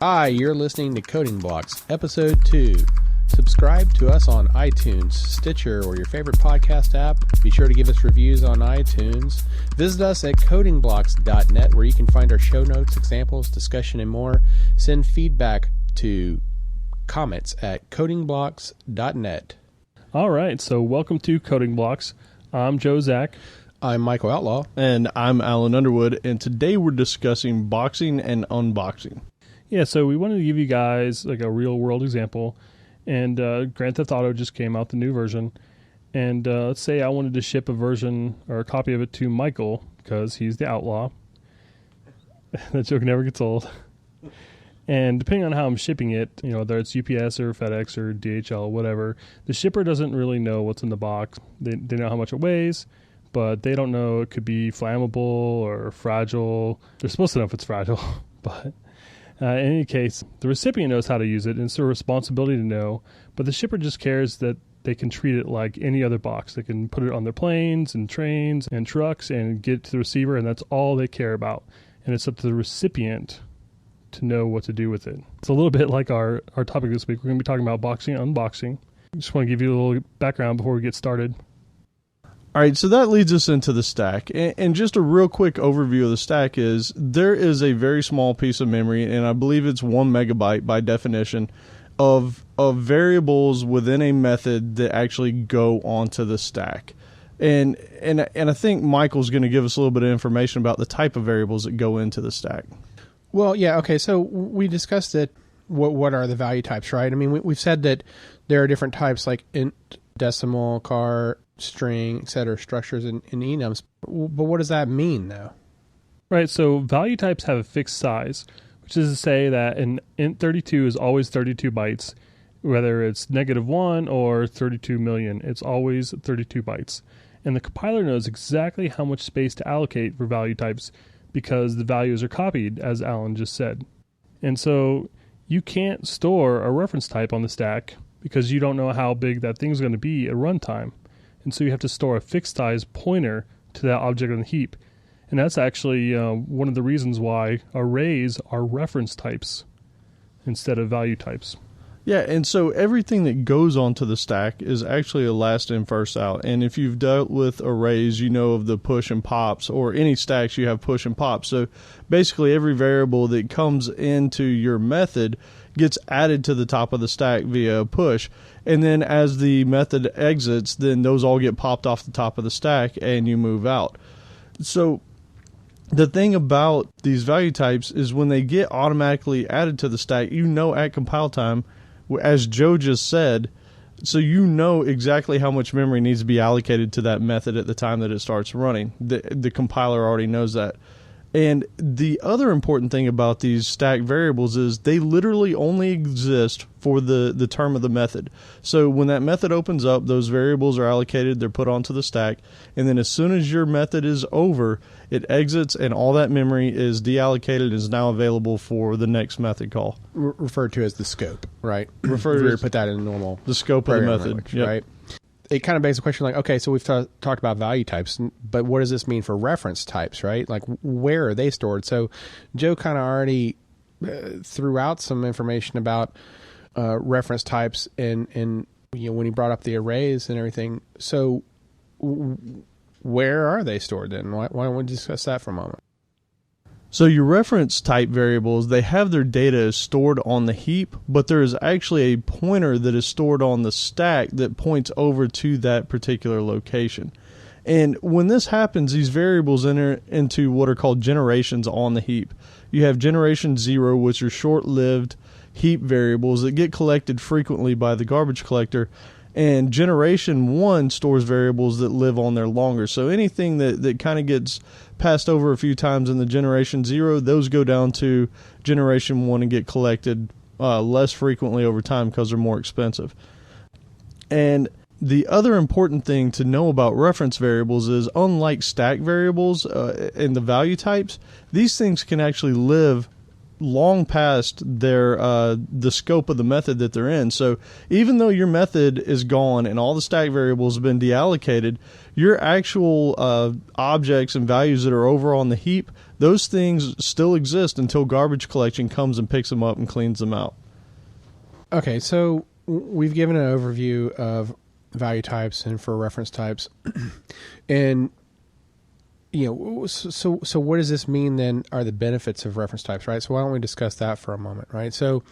Hi, you're listening to Coding Blocks, Episode 2. Subscribe to us on iTunes, Stitcher, or your favorite podcast app. Be sure to give us reviews on iTunes. Visit us at codingblocks.net, where you can find our show notes, examples, discussion, and more. Send feedback to comments at codingblocks.net. All right, so welcome to Coding Blocks. I'm Joe Zach. I'm Michael Outlaw. And I'm Alan Underwood, and today we're discussing boxing and unboxing. Yeah, so we wanted to give you guys like a real-world example. And Grand Theft Auto just came out, the new version. And let's say I wanted to ship a version or a copy of it to Michael because he's the outlaw. That joke never gets old. And depending on how I'm shipping it, you know, whether it's UPS or FedEx or DHL, whatever, the shipper doesn't really know what's in the box. They know how much it weighs, but they don't know it could be flammable or fragile. They're supposed to know if it's fragile, but in any case, the recipient knows how to use it, and it's their responsibility to know, but the shipper just cares that they can treat it like any other box. They can put it on their planes and trains and trucks and get it to the receiver, and that's all they care about. And it's up to the recipient to know what to do with it. It's a little bit like our topic this week. We're going to be talking about boxing and unboxing. I just want to give you a little background before we get started. All right, so that leads us into the stack. And just a real quick overview of the stack is there is a very small piece of memory, and I believe it's 1 megabyte by definition, of variables within a method that actually go onto the stack. And I think Michael's going to give us a little bit of information about the type of variables that go into the stack. Well, yeah, okay, so we discussed that. What are the value types, right? I mean, we've said that there are different types like int, decimal, char, string, etc., structures in enums. But what does that mean, though? Right, so value types have a fixed size, which is to say that an int 32 is always 32 bytes, whether it's -1 or 32 million. It's always 32 bytes. And the compiler knows exactly how much space to allocate for value types because the values are copied, as Alan just said. And so you can't store a reference type on the stack because you don't know how big that thing's going to be at runtime. And so you have to store a fixed size pointer to that object on the heap. And that's actually one of the reasons why arrays are reference types instead of value types. Yeah, and so everything that goes onto the stack is actually a last in, first out. And if you've dealt with arrays, you know of the push and pops, or any stacks you have push and pops. So basically every variable that comes into your method gets added to the top of the stack via push. And then as the method exits, then those all get popped off the top of the stack and you move out. So the thing about these value types is when they get automatically added to the stack, you know at compile time, as Joe just said, so you know exactly how much memory needs to be allocated to that method at the time that it starts running. The compiler already knows that. And the other important thing about these stack variables is they literally only exist for the term of the method. So when that method opens up, those variables are allocated, they're put onto the stack, and then as soon as your method is over, it exits and all that memory is deallocated and is now available for the next method call. Referred to as the scope, right? Referred to put that in normal the scope of the method, language, right? It kind of begs the question, like, okay, so we've talked about value types, but what does this mean for reference types, right? Like, where are they stored? So Joe kind of already threw out some information about reference types and you know, when he brought up the arrays and everything. So where are they stored then? Why don't we discuss that for a moment? So your reference type variables, they have their data stored on the heap, but there is actually a pointer that is stored on the stack that points over to that particular location. And when this happens, these variables enter into what are called generations on the heap. You have generation 0, which are short-lived heap variables that get collected frequently by the garbage collector. And generation 1 stores variables that live on there longer. So anything that kind of gets passed over a few times in the generation 0, those go down to generation 1 and get collected less frequently over time because they're more expensive. And the other important thing to know about reference variables is, unlike stack variables and the value types, these things can actually live long past their the scope of the method that they're in. So even though your method is gone and all the stack variables have been deallocated, your actual objects and values that are over on the heap, those things still exist until garbage collection comes and picks them up and cleans them out. Okay, so we've given an overview of value types and for reference types. And so what does this mean then are the benefits of reference types, right? So why don't we discuss that for a moment, right? So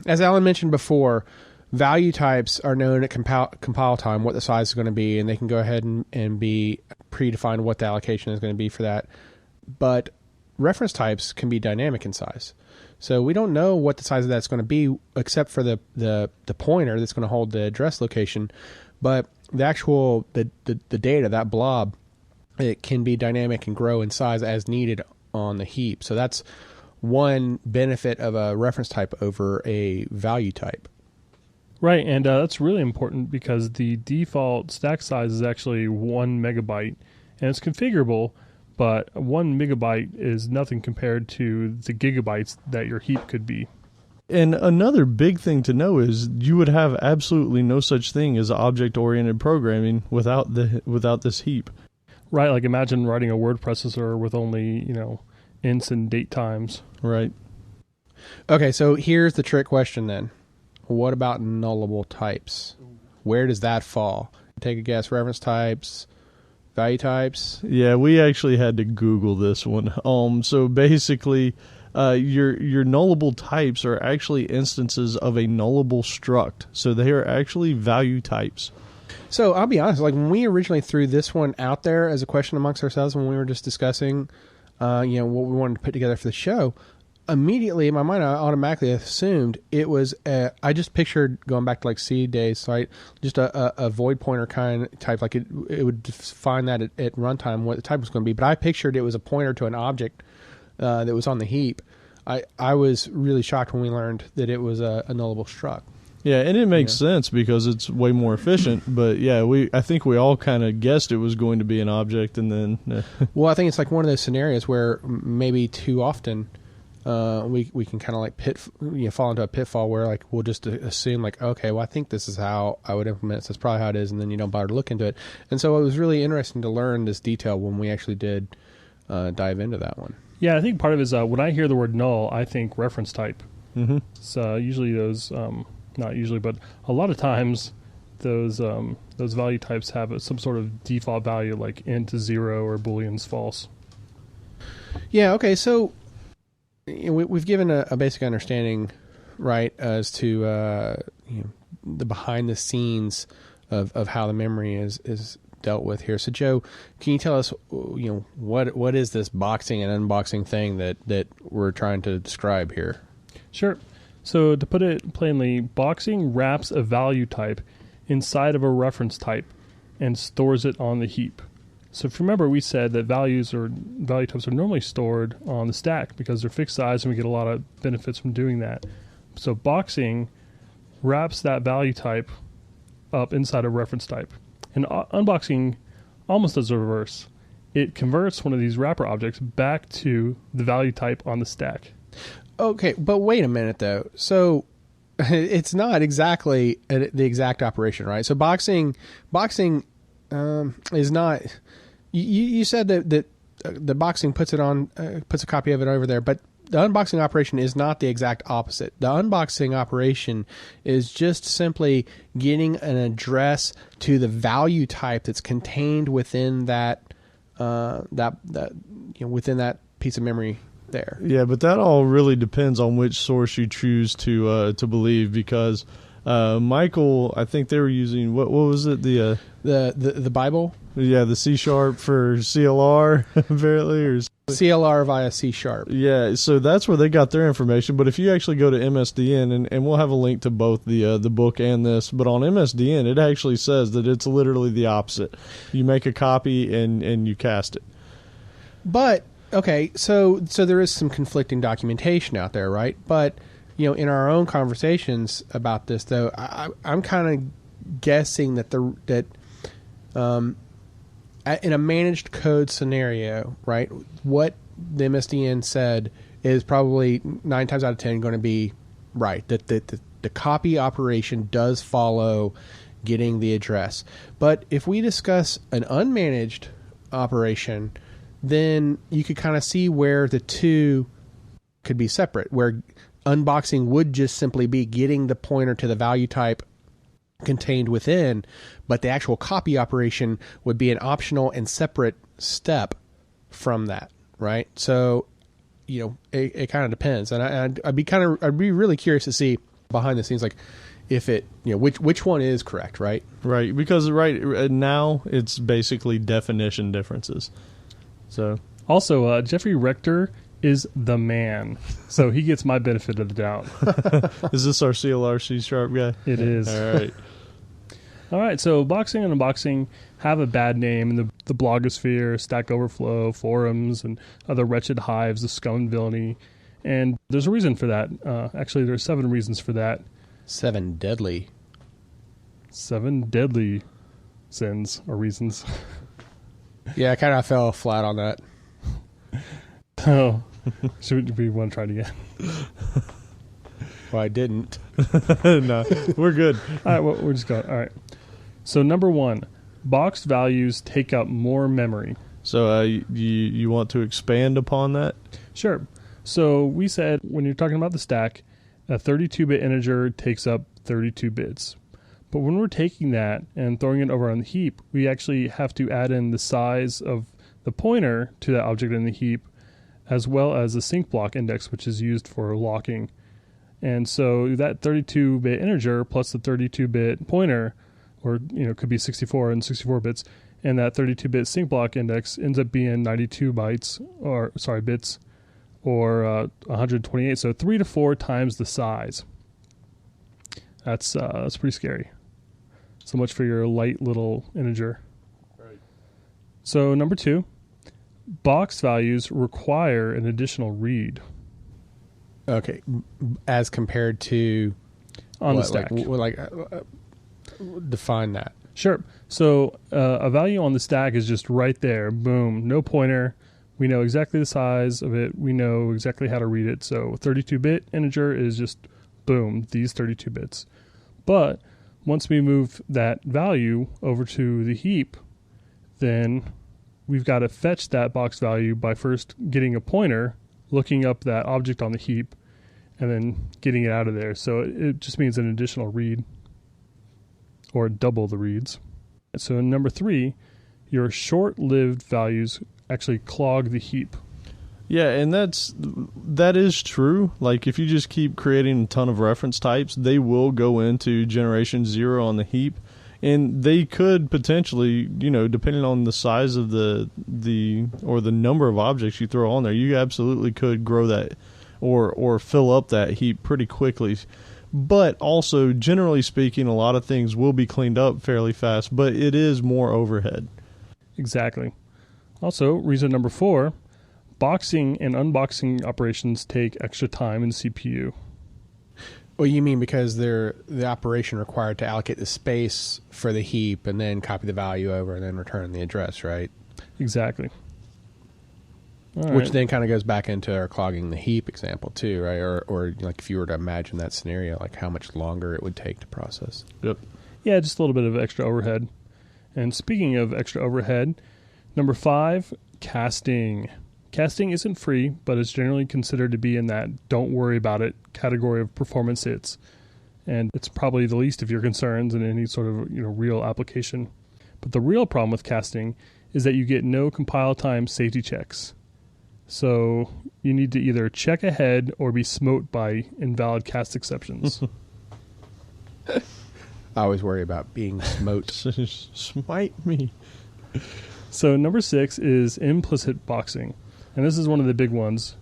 as Alan mentioned before, value types are known at compile time, what the size is going to be, and they can go ahead and be predefined what the allocation is going to be for that. But reference types can be dynamic in size. So we don't know what the size of that's going to be except for the pointer that's going to hold the address location. But the actual, the data, that blob, it can be dynamic and grow in size as needed on the heap. So that's one benefit of a reference type over a value type. Right, and that's really important because the default stack size is actually 1 megabyte, and it's configurable, but 1 megabyte is nothing compared to the gigabytes that your heap could be. And another big thing to know is you would have absolutely no such thing as object-oriented programming without this heap. Right, like imagine writing a word processor with only, ints and date times. Right. Okay, so here's the trick question then. What about nullable types? Where does that fall? Take a guess. Reference types, value types? Yeah, we actually had to Google this one. So basically, your nullable types are actually instances of a nullable struct. So they are actually value types. So I'll be honest, like when we originally threw this one out there as a question amongst ourselves when we were just discussing, what we wanted to put together for the show, immediately in my mind I automatically assumed it was. I just pictured going back to like C days, right? Just a void pointer kind of type, like it would define that at runtime what the type was going to be. But I pictured it was a pointer to an object that was on the heap. I was really shocked when we learned that it was a nullable struct. Yeah, and it makes sense because it's way more efficient. But yeah, I think we all kind of guessed it was going to be an object, and then. Well, I think it's like one of those scenarios where maybe too often we can kind of like fall into a pitfall where like we'll just assume like, okay, well I think this is how I would implement it, so that's probably how it is, and then you don't bother to look into it. And so it was really interesting to learn this detail when we actually did dive into that one. Yeah, I think part of it is when I hear the word null, I think reference type. Mm-hmm. So usually those. Not usually, but a lot of times those value types have some sort of default value like int is 0 or boolean's false. Yeah, okay, so we've given a basic understanding, right, as to the behind the scenes of how the memory is dealt with here. So Joe, can you tell us what is this boxing and unboxing thing that we're trying to describe here? Sure. So to put it plainly, boxing wraps a value type inside of a reference type and stores it on the heap. So if you remember, we said that value types are normally stored on the stack because they're fixed size and we get a lot of benefits from doing that. So boxing wraps that value type up inside a reference type. And unboxing almost does the reverse. It converts one of these wrapper objects back to the value type on the stack. Okay, but wait a minute though. So it's not exactly the exact operation, right? So boxing is not. You said that the boxing puts a copy of it over there, but the unboxing operation is not the exact opposite. The unboxing operation is just simply getting an address to the value type that's contained within that within that piece of memory there. Yeah, but that all really depends on which source you choose to believe, because Michael, I think they were using what was it, the Bible? Yeah, the C# for CLR apparently, or CLR via C#. Yeah, so that's where they got their information. But if you actually go to MSDN, and we'll have a link to both the book and this, but on MSDN it actually says that it's literally the opposite. You make a copy and you cast it. But okay, so there is some conflicting documentation out there, right? But in our own conversations about this, though, I'm kind of guessing that in a managed code scenario, right, what the MSDN said is probably 9 times out of 10 going to be right. That the copy operation does follow getting the address. But if we discuss an unmanaged operation, then you could kind of see where the two could be separate, where unboxing would just simply be getting the pointer to the value type contained within, but the actual copy operation would be an optional and separate step from that, right? So, it kind of depends, and I'd be really curious to see behind the scenes, like if it, which one is correct, right? Right, because right now it's basically definition differences. So also, Jeffrey Rector is the man, so he gets my benefit of the doubt. Is this our CLRC sharp guy? It is. All right, so boxing and unboxing have a bad name in the blogosphere, Stack Overflow, forums, and other wretched hives of scum and villainy. And there's a reason for that. Actually, there are 7 reasons for that. 7 deadly. 7 deadly sins or reasons. Yeah, I kind of fell flat on that. Oh, should we want to try it again? Well, I didn't. No, we're good. All right, well, we're just going. All right. So number 1, boxed values take up more memory. So you want to expand upon that? Sure. So we said when you're talking about the stack, a 32-bit integer takes up 32 bits. But when we're taking that and throwing it over on the heap, we actually have to add in the size of the pointer to that object in the heap, as well as the sync block index, which is used for locking. And so that 32-bit integer plus the 32-bit pointer, or could be 64 and 64 bits, and that 32-bit sync block index ends up being 92 bits, or 128. So 3 to 4 times the size. That's pretty scary. So much for your light little integer. Right. So number 2, box values require an additional read. Okay, as compared to on the stack. Define that. Sure. So a value on the stack is just right there. Boom. No pointer. We know exactly the size of it. We know exactly how to read it. So 32-bit integer is just, boom, these 32 bits. But once we move that value over to the heap, then we've got to fetch that box value by first getting a pointer, looking up that object on the heap, and then getting it out of there. So it just means an additional read, or double the reads. So in number 3, your short-lived values actually clog the heap. Yeah, and that is true. Like if you just keep creating a ton of reference types, they will go into generation 0 on the heap, and they could potentially, depending on the size of the or the number of objects you throw on there, you absolutely could grow that or fill up that heap pretty quickly. But also, generally speaking, a lot of things will be cleaned up fairly fast, but it is more overhead. Exactly. Also, reason number 4, boxing and unboxing operations take extra time in the CPU. Well, you mean because they're the operation required to allocate the space for the heap and then copy the value over and then return the address, right? Exactly. Which then kind of goes back into our clogging the heap example too, right? Or like if you were to imagine that scenario, like how much longer it would take to process. Yep. Yeah, just a little bit of extra overhead. And speaking of extra overhead, number 5, casting. Casting isn't free, but it's generally considered to be in that don't worry about it category of performance hits. And it's probably the least of your concerns in any sort of real application. But the real problem with casting is that you get no compile time safety checks. So you need to either check ahead or be smote by invalid cast exceptions. I always worry about being smote. Smite me. So number 6 is implicit boxing. And this is one of the big ones.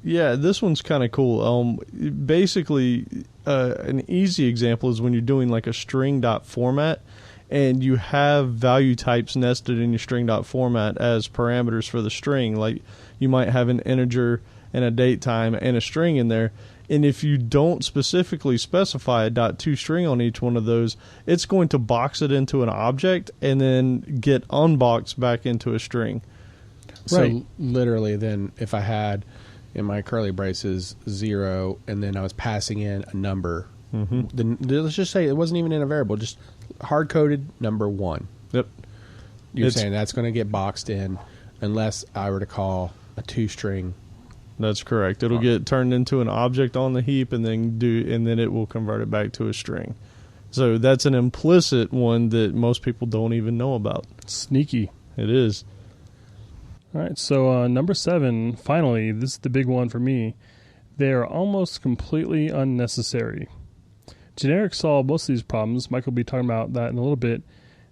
Yeah, this one's kind of cool. Basically, an easy example is when you're doing like a string.format and you have value types nested in your string.format as parameters for the string. Like you might have an integer and a date time and a string in there. And if you don't specifically specify a .toString on each one of those, it's going to box it into an object and then get unboxed back into a string. So literally then if I had, and my curly braces 0, and then I was passing in a number. Then let's just say it wasn't even in a variable, just hard-coded number 1. Yep. You're saying that's going to get boxed in unless I were to call a 2-string. That's correct. It'll get turned into an object on the heap, and then it will convert it back to a string. So that's an implicit one that most people don't even know about. Sneaky. It is. All right, so number 7, finally, this is the big one for me. They are almost completely unnecessary. Generics solve most of these problems. Mike will be talking about that in a little bit.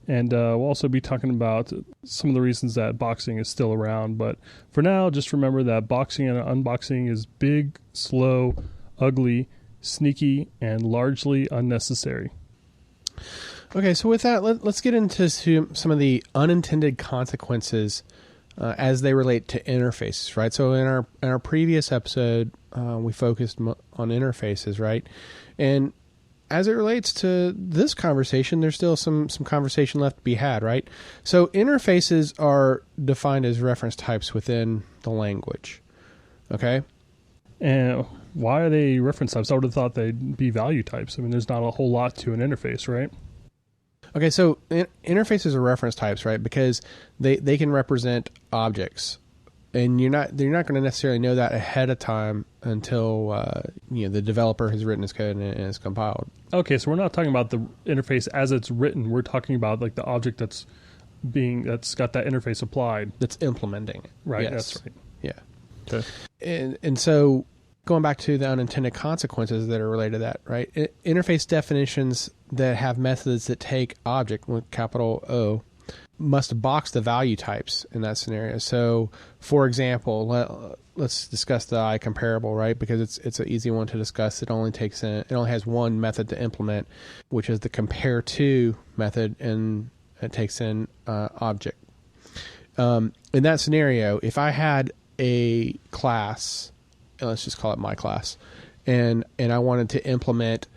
And we'll also be talking about some of the reasons that boxing is still around. But for now, just remember that boxing and unboxing is big, slow, ugly, sneaky, and largely unnecessary. Okay, so with that, let's get into some of the unintended consequences as they relate to interfaces, right? So in our previous episode, we focused on interfaces, right? And as it relates to this conversation, there's still some conversation left to be had, right? So interfaces are defined as reference types within the language, okay? And why are they reference types? I would have thought they'd be value types. I mean, there's not a whole lot to an interface, right? Okay, so interfaces are reference types, right? Because they can represent objects, and you're not going to necessarily know that ahead of time until the developer has written his code and it's compiled. Okay, so we're not talking about the interface as it's written. We're talking about like the object that's got that interface applied. That's implementing it. Right. Yes. That's right. Yeah. Okay. And so going back to the unintended consequences that are related to that, right? Interface definitions that have methods that take object with capital O must box the value types in that scenario. So, for example, let's discuss the I comparable, right? Because it's an easy one to discuss. It only has one method to implement, which is the compare to method, and it takes in object. In that scenario, if I had a class, let's just call it my class, and I wanted to implement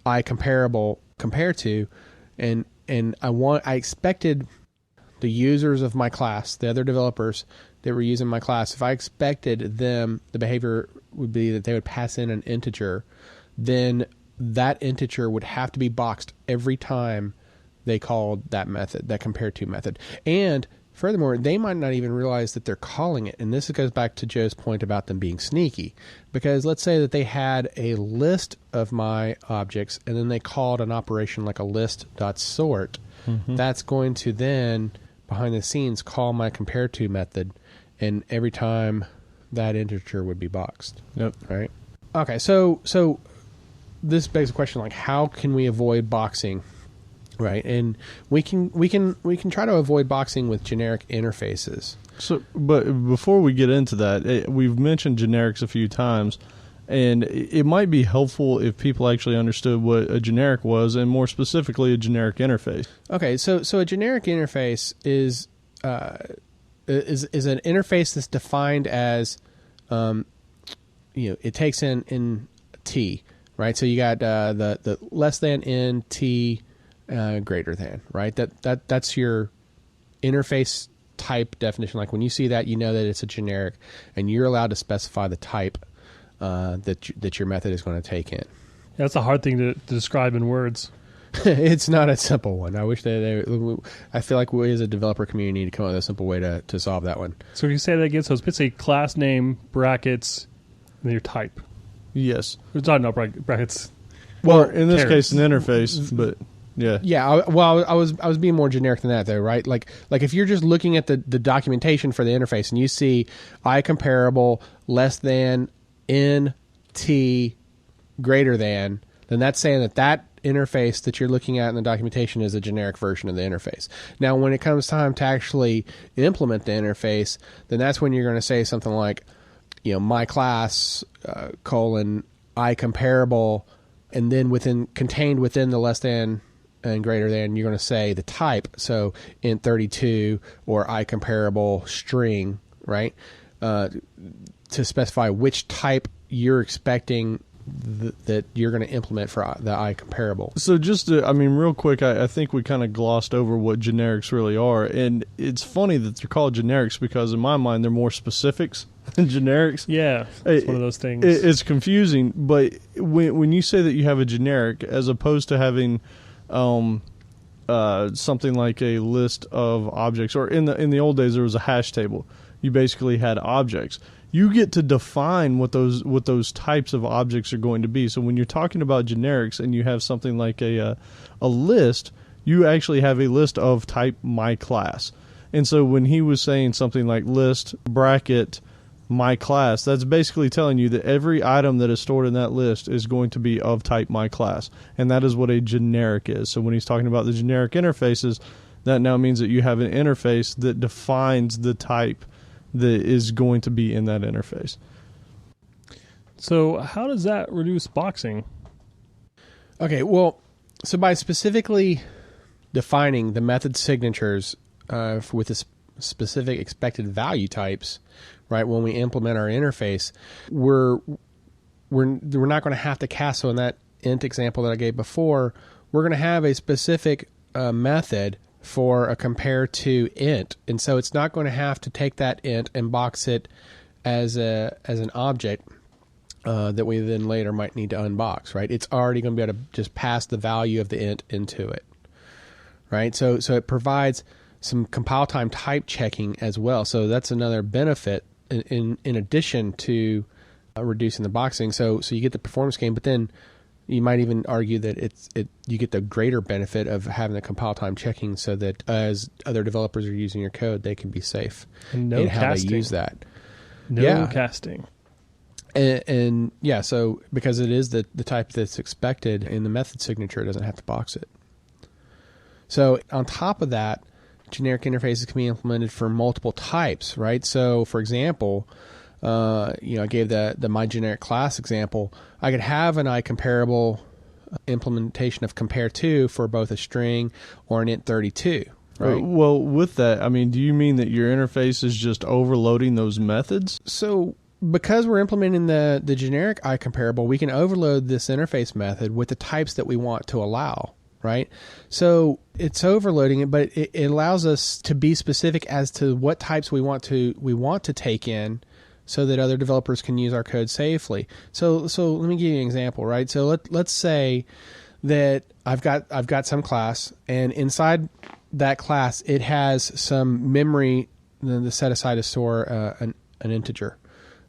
I comparable compare to, and I expected the users of my class, the other developers that were using my class, if I expected them, the behavior would be that they would pass in an integer, then that integer would have to be boxed every time they called that method, that compare to method. And furthermore, they might not even realize that they're calling it. And this goes back to Joe's point about them being sneaky. Because let's say that they had a list of my objects, and then they called an operation like a list.sort. That's going to then, behind the scenes, call my compare to method, and every time that integer would be boxed. Yep. Right? Okay, so this begs the question, like, how can we avoid boxing? Right, and we can try to avoid boxing with generic interfaces. So, but before we get into that, we've mentioned generics a few times, and it might be helpful if people actually understood what a generic was, and more specifically, a generic interface. Okay, so a generic interface is an interface that's defined as, it takes in T, right? So you got the less than n T. Greater than, right? That's your interface type definition. Like when you see that, you know that it's a generic, and you're allowed to specify the type that your method is going to take in. That's a hard thing to describe in words. It's not a simple one. I wish I feel like we as a developer community need to come up with a simple way to solve that one. So can you say that again? So it's basically class name, brackets, and then your type. Yes. It's not brackets. Well, in this case, an interface, but... Yeah. Yeah. I was being more generic than that, though, right? Like if you're just looking at the documentation for the interface and you see I comparable less than n T greater than, then that's saying that interface that you're looking at in the documentation is a generic version of the interface. Now, when it comes time to actually implement the interface, then that's when you're going to say something like, my class colon I comparable, and then contained within the less than and greater than, you're going to say the type, so int 32 or I comparable string, right? To specify which type you're expecting that you're going to implement for the I comparable. So just real quick, I think we kind of glossed over what generics really are, and it's funny that they're called generics because in my mind they're more specifics generics. Yeah, it's one of those things. It's confusing, but when you say that you have a generic as opposed to having something like a list of objects, or in the old days there was a hash table. You basically had objects. You get to define what those types of objects are going to be. So when you're talking about generics and you have something like a list, you actually have a list of type my class. And so when he was saying something like list bracket my class, that's basically telling you that every item that is stored in that list is going to be of type my class. And that is what a generic is. So when he's talking about the generic interfaces, that now means that you have an interface that defines the type that is going to be in that interface. So how does that reduce boxing? Okay, well, so by specifically defining the method signatures with the specific expected value types, right, when we implement our interface, we're not going to have to cast. So in that int example that I gave before, we're going to have a specific method for a compare to int, and so it's not going to have to take that int and box it as an object that we then later might need to unbox, right? It's already going to be able to just pass the value of the int into it, right? So it provides some compile time type checking as well. So that's another benefit in addition to reducing the boxing. So you get the performance gain, but then you might even argue that you get the greater benefit of having the compile time checking, so that as other developers are using your code, they can be safe in how they use that. No casting. And yeah, so because it is the type that's expected in the method signature, it doesn't have to box it. So on top of that, generic interfaces can be implemented for multiple types, right? So for example, I gave the my generic class example. I could have an iComparable implementation of compare to for both a string or an int32, right? Well, with that, I mean, do you mean that your interface is just overloading those methods? So because we're implementing the generic iComparable, we can overload this interface method with the types that we want to allow, right? So it's overloading it, but it allows us to be specific as to what types we want to take in, so that other developers can use our code safely. So let me give you an example, right? So let's say that I've got some class, and inside that class it has some memory to set aside to store an integer,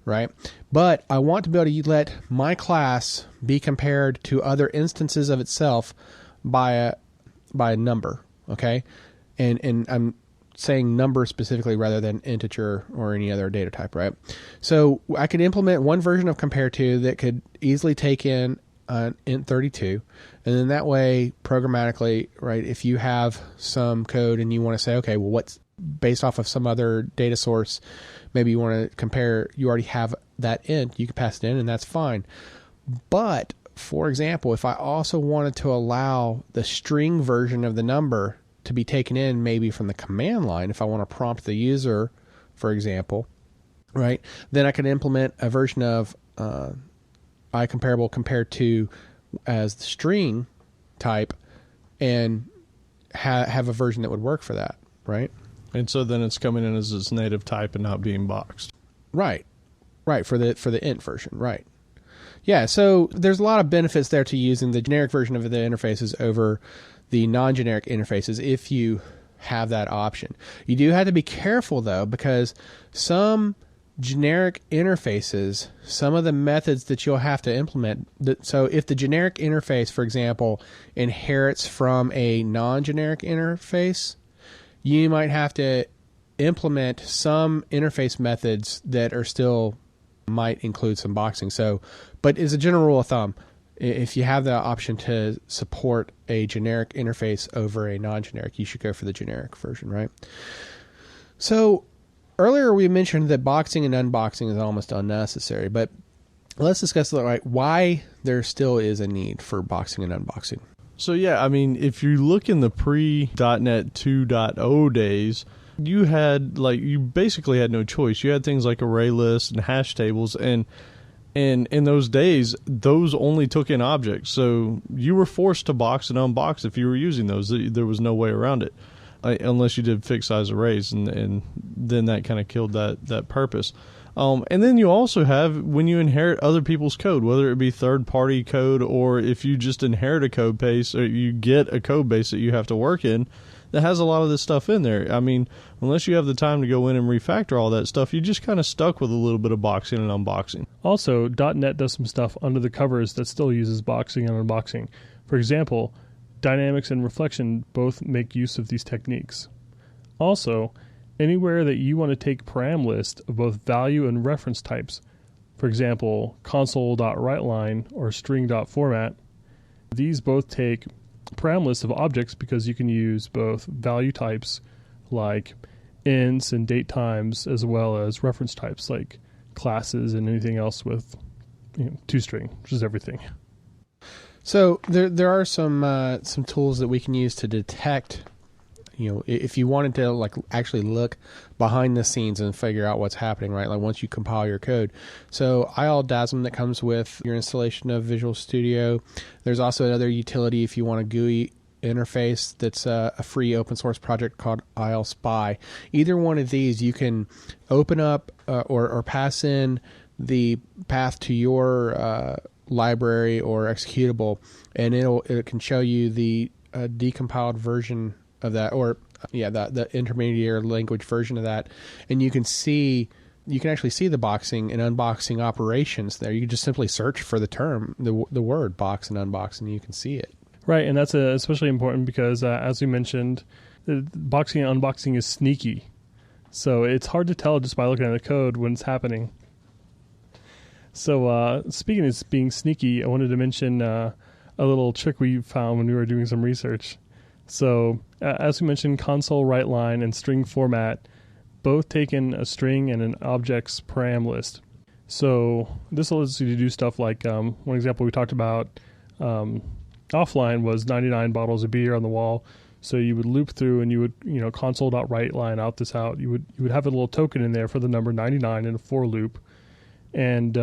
right? But I want to be able to let my class be compared to other instances of itself by a number, okay? And I'm saying number specifically rather than integer or any other data type, right? So I could implement one version of compare to that could easily take in an int32, and then that way programmatically, right, if you have some code and you want to say, okay, well, what's based off of some other data source, maybe you want to compare, you already have that int, you can pass it in and that's fine. But for example, if I also wanted to allow the string version of the number to be taken in maybe from the command line, if I want to prompt the user, for example, right, then I could implement a version of iComparable compared to as the string type, and have a version that would work for that, right? And so then it's coming in as its native type and not being boxed. Right, for the int version, right. Yeah, so there's a lot of benefits there to using the generic version of the interfaces over the non-generic interfaces if you have that option. You do have to be careful though, because some generic interfaces, some of the methods that you'll have to implement, so if the generic interface, for example, inherits from a non-generic interface, you might have to implement some interface methods that are still might include some boxing. So, but as a general rule of thumb, if you have the option to support a generic interface over a non-generic, you should go for the generic version, right? So earlier we mentioned that boxing and unboxing is almost unnecessary, but let's discuss why there still is a need for boxing and unboxing. So yeah, I mean, if you look in the pre.NET 2.0 days, you basically had no choice. You had things like array lists and hash tables, and in those days, those only took in objects. So you were forced to box and unbox if you were using those. There was no way around it, unless you did fixed size arrays, and then that kind of killed that purpose. And then you also have when you inherit other people's code, whether it be third-party code or if you just inherit a code base or you get a code base that you have to work in that has a lot of this stuff in there. I mean, unless you have the time to go in and refactor all that stuff, you're just kind of stuck with a little bit of boxing and unboxing. Also, .NET does some stuff under the covers that still uses boxing and unboxing. For example, Dynamics and Reflection both make use of these techniques. Also, anywhere that you want to take param list of both value and reference types, for example, console.writeLine or string.format, these both take param lists of objects because you can use both value types like ints and date times as well as reference types like classes and anything else with toString, which is everything. So there are some tools that we can use to detect, if you wanted to like actually look behind the scenes and figure out what's happening, right? Like once you compile your code. So ILDASM that comes with your installation of Visual Studio. There's also another utility if you want a GUI interface that's a free open source project called ILSpy. Either one of these you can open up or pass in the path to your library or executable, and it can show you the decompiled version of that, or the intermediate language version of that, and you can actually see the boxing and unboxing operations there. You can just simply search for the term, the word box and unbox, and you can see it. Right, and that's especially important because, as we mentioned, boxing and unboxing is sneaky, so it's hard to tell just by looking at the code when it's happening. So speaking of being sneaky, I wanted to mention a little trick we found when we were doing some research. So as we mentioned, console writeLine and string format both take in a string and an object's param list. So this allows you to do stuff like one example we talked about offline was 99 bottles of beer on the wall. So you would loop through and you would console.writeLine out this out. You would have a little token in there for the number 99 in a for loop. And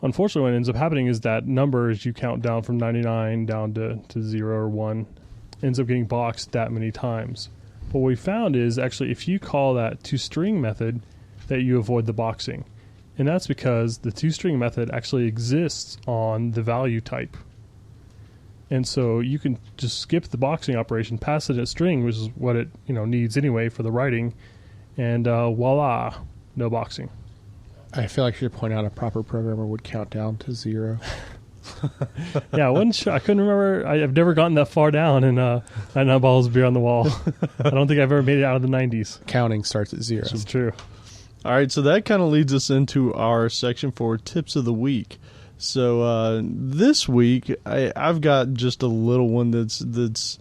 unfortunately, what ends up happening is that number, as you count down from 99 down to 0 or 1, ends up getting boxed that many times. But what we found is actually if you call that toString method, that you avoid the boxing. And that's because the toString method actually exists on the value type. And so you can just skip the boxing operation, pass it a string, which is what it needs anyway for the writing, and voila, no boxing. I feel like you should point out a proper programmer would count down to 0. Yeah, I wasn't sure. I couldn't remember. I've never gotten that far down in 99 bottles of beer on the wall. I don't think I've ever made it out of the 90s. Counting starts at 0. It's true. All right, so that kind of leads us into our section for tips of the week. So this week, I've got just a little one that's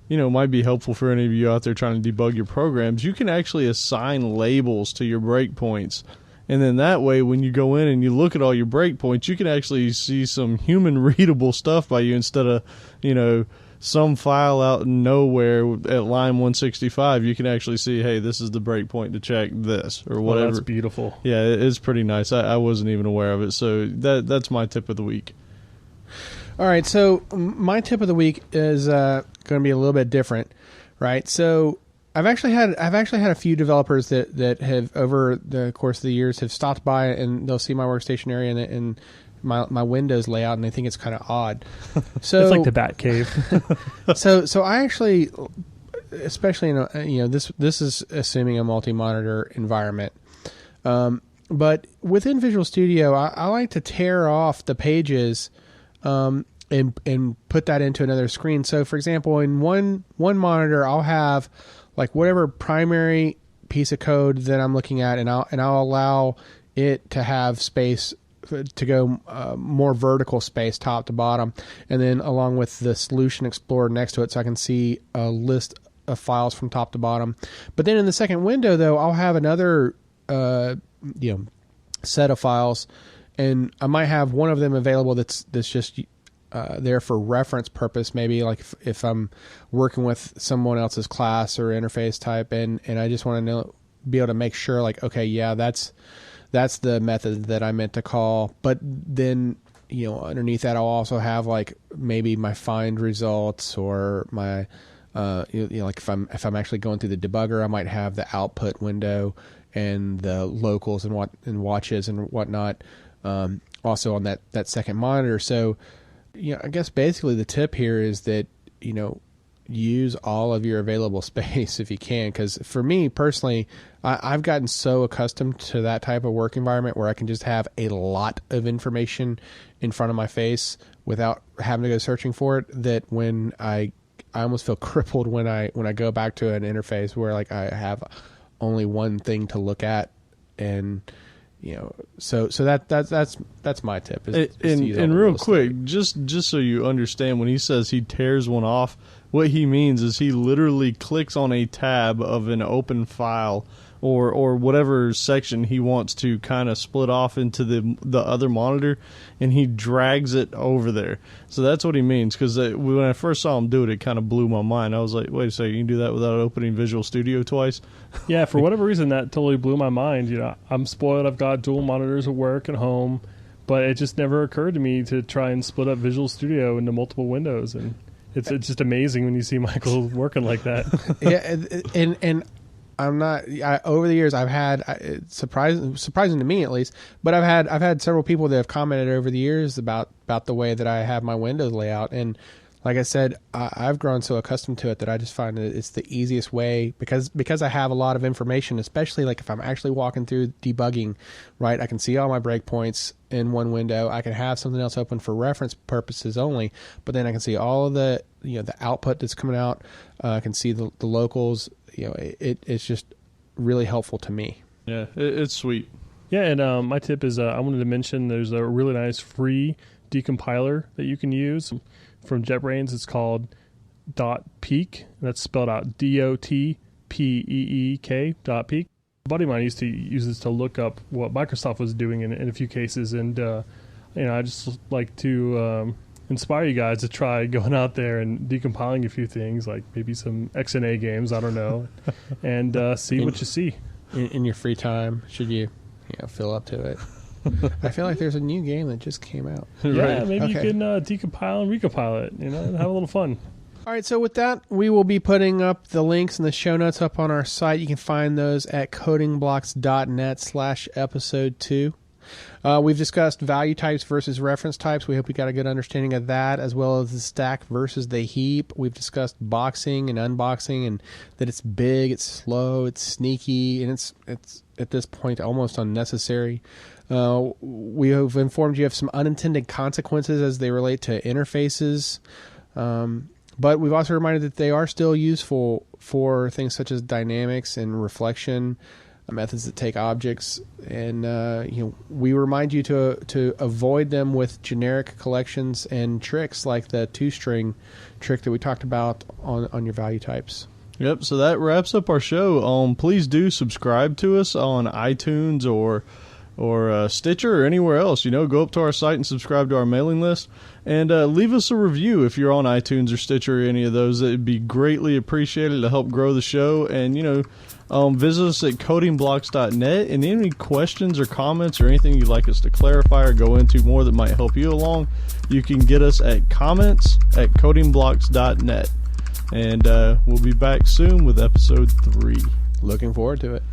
might be helpful for any of you out there trying to debug your programs. You can actually assign labels to your breakpoints. And then that way, when you go in and you look at all your breakpoints, you can actually see some human-readable stuff by you instead of, some file out in nowhere at line 165. You can actually see, hey, this is the breakpoint to check this or whatever. Oh, that's beautiful. Yeah, it's pretty nice. I wasn't even aware of it. So that's my tip of the week. All right, so my tip of the week is going to be a little bit different, right? So I've actually had a few developers that have over the course of the years have stopped by and they'll see my workstation area and my Windows layout and they think it's kind of odd. So it's like the Bat Cave. so I actually, especially in this is assuming a multi-monitor environment, but within Visual Studio I like to tear off the pages and put that into another screen. So for example, in one monitor I'll have like whatever primary piece of code that I'm looking at, and I'll allow it to have space to go more vertical space top to bottom, and then along with the Solution Explorer next to it, so I can see a list of files from top to bottom. But then in the second window, though, I'll have another set of files, and I might have one of them available that's just there for reference purpose, maybe like if I'm working with someone else's class or interface type, and I just want to be able to make sure, like, okay, yeah, that's the method that I meant to call. But then, underneath that, I'll also have like maybe my find results or my, like if I'm actually going through the debugger, I might have the output window, the locals and watches and whatnot. Also on that second monitor. So, I guess basically the tip here is that, use all of your available space if you can. Because for me personally, I've gotten so accustomed to that type of work environment where I can just have a lot of information in front of my face without having to go searching for it, that when I almost feel crippled when I go back to an interface where like I have only one thing to look at. And so that's my tip. And real quick, just so you understand, when he says he tears one off, what he means is he literally clicks on a tab of an open file or whatever section he wants to kind of split off into the other monitor, and he drags it over there. So that's what he means, because when I first saw him do it, it kind of blew my mind. I was like, wait a second, you can do that without opening Visual Studio twice? Yeah, for whatever reason, that totally blew my mind. I'm spoiled. I've got dual monitors at work and home, but it just never occurred to me to try and split up Visual Studio into multiple windows. And it's just amazing when you see Michael working like that. Yeah, and I'm not. Over the years, I've had surprising to me at least, but I've had several people that have commented over the years about the way that I have my Windows layout. And like I said, I've grown so accustomed to it that I just find that it's the easiest way, because I have a lot of information, especially like if I'm actually walking through debugging, right? I can see all my breakpoints in one window. I can have something else open for reference purposes only, but then I can see all of the the output that's coming out. I can see the locals. It's just really helpful to me. Yeah, it's sweet. Yeah, and my tip is I wanted to mention there's a really nice free decompiler that you can use from JetBrains. It's called .peek. That's spelled out DOTPEEK. .peek. A buddy of mine used to use this to look up what Microsoft was doing in a few cases, and I just like to inspire you guys to try going out there and decompiling a few things, like maybe some XNA games, I don't know, and see what you see. In your free time, should you fill up to it. I feel like there's a new game that just came out. Yeah, right. Maybe you can decompile and recompile it, have a little fun. All right, so with that, we will be putting up the links and the show notes up on our site. You can find those at codingblocks.net/episode 2. We've discussed value types versus reference types. We hope you got a good understanding of that, as well as the stack versus the heap. We've discussed boxing and unboxing, and that it's big, it's slow, it's sneaky, and it's at this point almost unnecessary. We have informed you of some unintended consequences as they relate to interfaces. But we've also reminded that they are still useful for things such as dynamics and reflection, methods that take objects, and we remind you to avoid them with generic collections and tricks like the two-string trick that we talked about on your value types. Yep, so that wraps up our show. Please do subscribe to us on iTunes or Stitcher or anywhere else. Go up to our site and subscribe to our mailing list, and leave us a review if you're on iTunes or Stitcher or any of those. It'd be greatly appreciated to help grow the show. And visit us at codingblocks.net, and any questions or comments or anything you'd like us to clarify or go into more that might help you along, you can get us at comments@codingblocks.net. And we'll be back soon with episode 3. Looking forward to it.